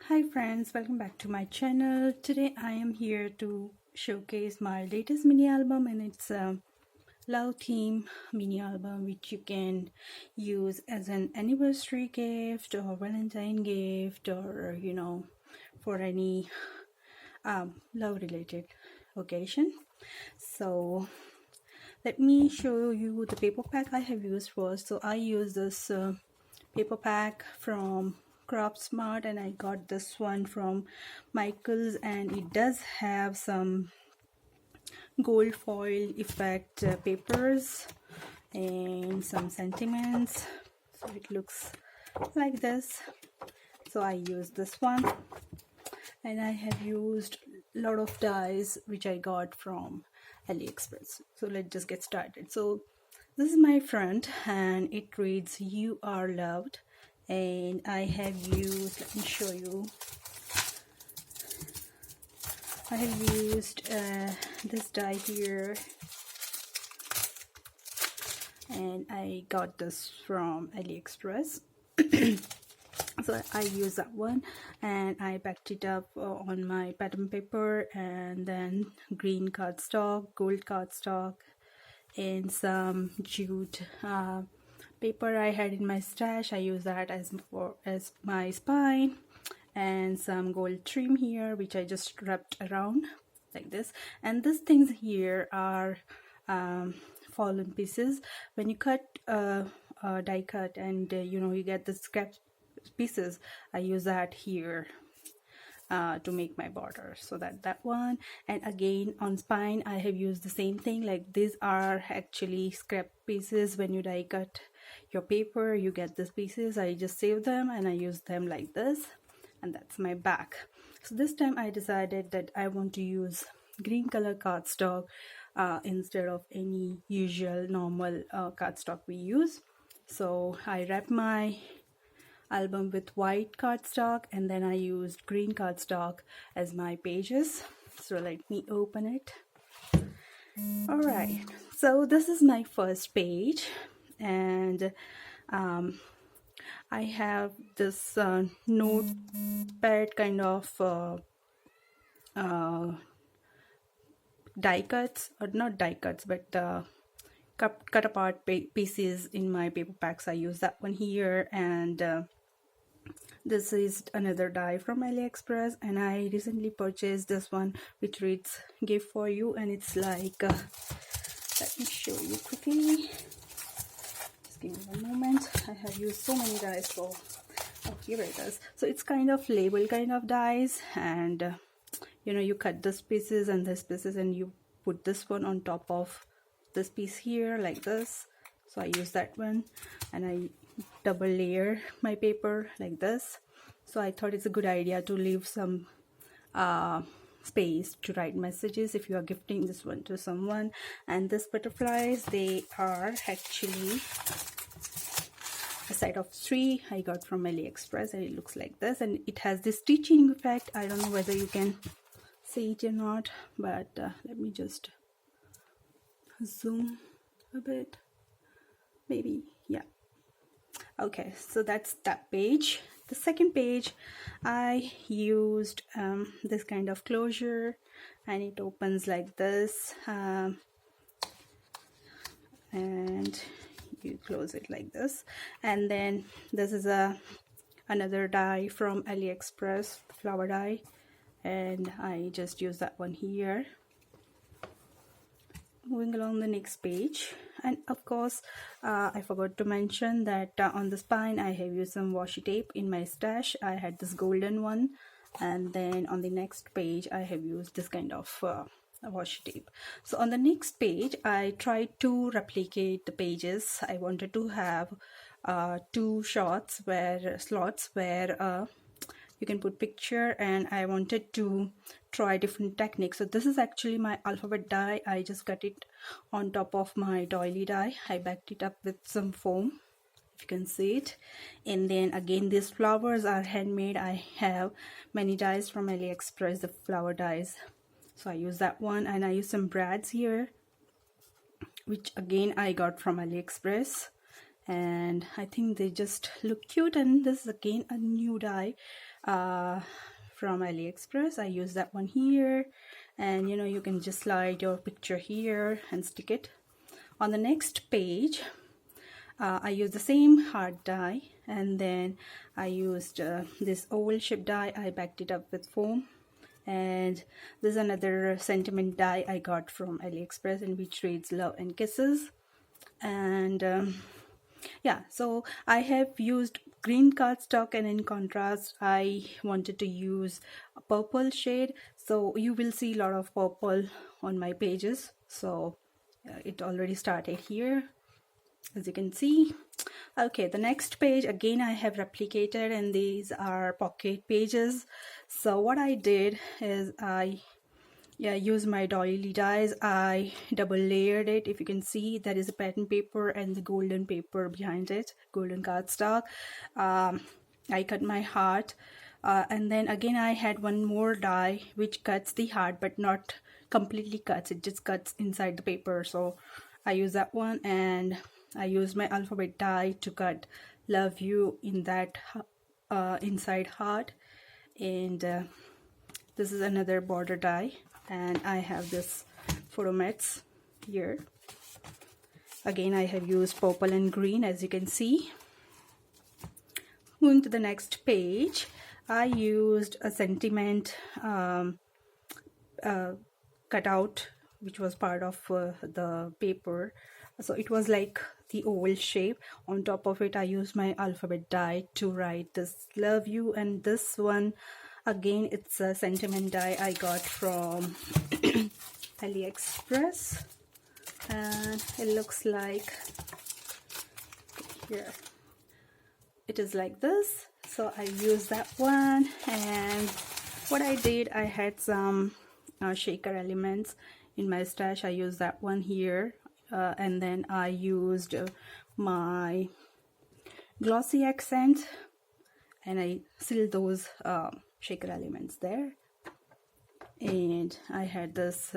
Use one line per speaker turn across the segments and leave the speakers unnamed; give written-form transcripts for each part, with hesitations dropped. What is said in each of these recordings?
Hi friends, welcome back to my channel. Today I am here to showcase my latest mini album, and it's a love theme mini album which you can use as an anniversary gift or valentine gift, or for any love related occasion. So let me show you the paper pack I have used first. So I use this paper pack from Crop Smart, and I got this one from Michael's, and it does have some gold foil effect papers and some sentiments, so it looks like this. So I used this one, and I have used a lot of dies which I got from AliExpress. So let's just get started. So this is my front, and it reads "You are loved," and I have used, let me show you, I have used this die here, and I got this from AliExpress. So I use that one, and I packed it up on my pattern paper, and then green cardstock, gold cardstock, and some jute paper I had in my stash. I use that as my spine, and some gold trim here which I just wrapped around like this. And these things here are fallen pieces. When you cut die cut, and you get the scrap pieces, I use that here to make my border. So that one. And again on spine I have used the same thing. Like, these are actually scrap pieces. When you die cut your paper, you get these pieces. I just save them and I use them like this, and that's my back. So this time I decided that I want to use green color cardstock instead of any usual normal cardstock we use. So I wrap my album with white cardstock, and then I used green cardstock as my pages. So let me open it. All right, so this is my first page, and I have this notepad kind of die cuts, or not die cuts, but cut apart pieces in my paper packs. I use that one here, and this is another die from AliExpress, and I recently purchased this one which reads "Gift for You," and it's like let me show you quickly. Just give me one moment. I have used so many dies, so here it is. So it's kind of label kind of dies, and you cut this pieces and this pieces, and you put this one on top of this piece here like this. So I use that one, and I double layer my paper like this. So I thought it's a good idea to leave some space to write messages if you are gifting this one to someone. And these butterflies, they are actually a set of 3 I got from AliExpress, and it looks like this, and it has this stitching effect. I don't know whether you can see it or not, but let me just zoom a bit, maybe. Yeah, okay, so that's that page. The second page, I used this kind of closure, and it opens like this, and you close it like this. And then this is another die from AliExpress, flower die, and I just use that one here. Moving along the next page, and of course I forgot to mention that on the spine I have used some washi tape in my stash. I had this golden one, and then on the next page I have used this kind of washi tape. So on the next page I tried to replicate the pages. I wanted to have 2 slots where you can put picture, and I wanted to try different techniques. So this is actually my alphabet die. I just cut it on top of my doily die. I backed it up with some foam, if you can see it. And then again, these flowers are handmade. I have many dies from AliExpress, the flower dies. So I use that one, and I use some brads here, which again I got from AliExpress, and I think they just look cute. And this is again a new die from AliExpress. I use that one here, and you can just slide your picture here and stick it. On the next page, I used the same hard die, and then I used this oval shape die. I backed it up with foam, and this is another sentiment die I got from AliExpress, and which reads love and kisses. And yeah, so I have used green cardstock, and in contrast I wanted to use a purple shade, so you will see a lot of purple on my pages. So it already started here, as you can see. Okay, the next page again I have replicated, and these are pocket pages. So what I did is I use my doily dies. I double layered it. If you can see, there is a pattern paper and the golden paper behind it, golden cardstock. I cut my heart, and then again I had one more die which cuts the heart but not completely cuts, it just cuts inside the paper. So I use that one, and I use my alphabet die to cut love you in that inside heart. And this is another border die, and I have this photo mats here. Again I have used purple and green, as you can see. Moving to the next page, I used a sentiment cutout which was part of the paper. So it was like the oval shape. On top of it I used my alphabet die to write this love you, and this one again it's a sentiment die I got from AliExpress, and it looks like here it is like this. So I used that one, and what I did, I had some shaker elements in my stash. I used that one here, and then I used my glossy accent, and I sealed those shaker elements there. And I had this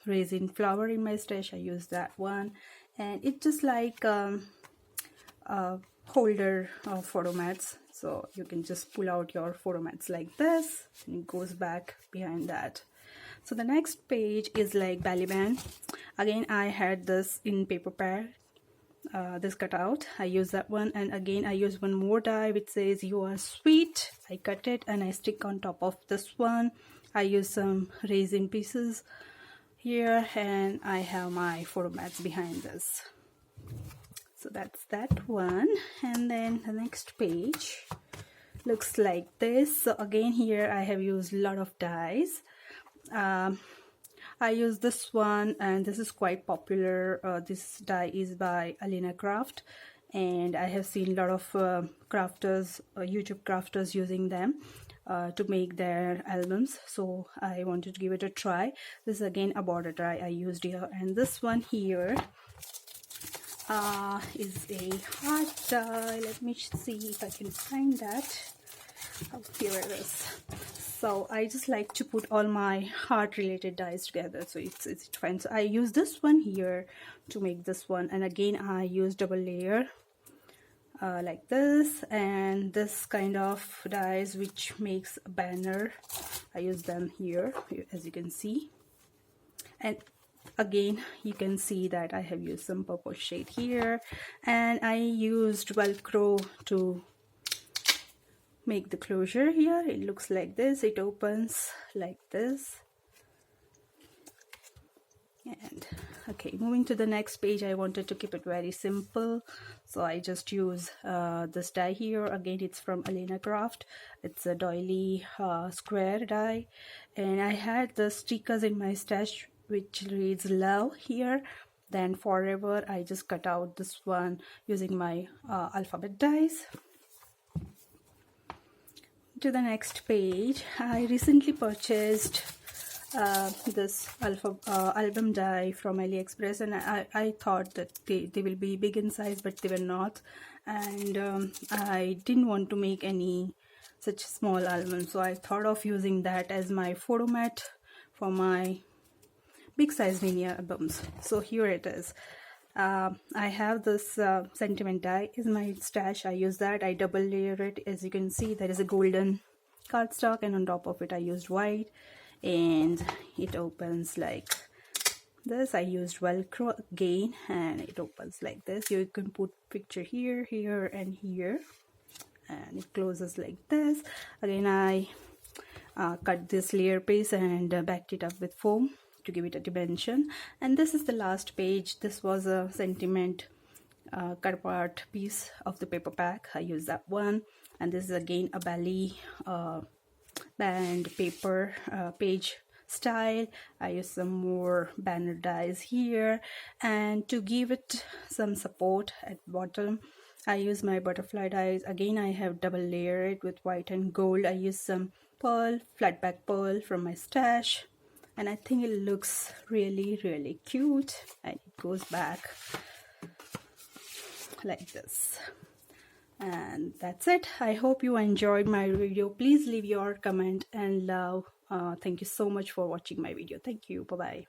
resin flower in my stash. I used that one, and it's just like a holder of photo mats, so you can just pull out your photo mats like this, and it goes back behind that. So the next page is like belly band. Again I had this in paper pad, this cutout. I use that one, and again I use one more die which says you are sweet. I cut it and I stick on top of this one. I use some resin pieces here, and I have my photo mats behind this. So that's that one. And then the next page looks like this. So again here I have used a lot of dies. I use this one, and this is quite popular. This die is by Alina Craft, and I have seen a lot of crafters, YouTube crafters using them to make their albums, so I wanted to give it a try. This is again a border die I used here, and this one here is a heart die. Let me see if I can find that. Oh, here it is. So I just like to put all my heart related dies together, so it's fine. So I use this one here to make this one, and again I use double layer like this, and this kind of dies which makes a banner. I use them here, as you can see. And again you can see that I have used some purple shade here, and I used Velcro to make the closure here. It looks like this, it opens like this. And okay, moving to the next page, I wanted to keep it very simple, so I just use this die here. Again it's from Alina Craft. It's a doily square die, and I had the stickers in my stash which reads love here, then forever. I just cut out this one using my alphabet dies. To the next page, I recently purchased this album die from AliExpress, and I thought that they will be big in size, but they were not, and I didn't want to make any such small album, so I thought of using that as my photo mat for my big size mini albums. So here it is. I have this sentiment die is my stash. I use that. I double layer it. As you can see, there is a golden cardstock, and on top of it I used white, and it opens like this. I used Velcro again, and it opens like this. You can put picture here, here, and here, and it closes like this. Again, I cut this layer piece and backed it up with foam to give it a dimension. And this is the last page. This was a sentiment cut apart piece of the paper pack. I used that one. And this is again a belly band paper page style. I use some more banner dies here, and to give it some support at bottom I use my butterfly dies. Again, I have double layered with white and gold. I use some pearl, flat back pearl from my stash, and I think it looks really cute, and it goes back like this. And that's it. I hope you enjoyed my video. Please leave your comment and love. Thank you so much for watching my video. Thank you. Bye bye.